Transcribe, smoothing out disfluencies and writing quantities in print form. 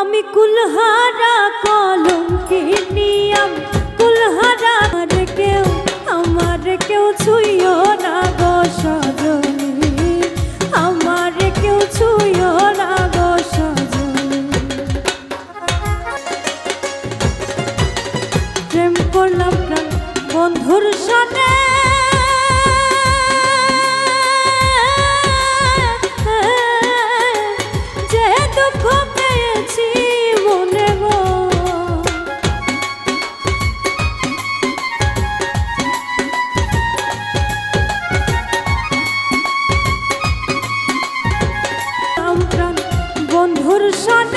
আমি কুলহারা কলঙ্কিনী, আমি কুলহারা। আমার কেউ ছুঁয়ো না গো সজনী, আমার কেউ ছুঁয়ো না গো সজনী। প্রেম করলাম প্রাণ বন্ধুর সনে, যে দুঃখ পেয়েছি মনে গো। প্রাণ বন্ধুর সনে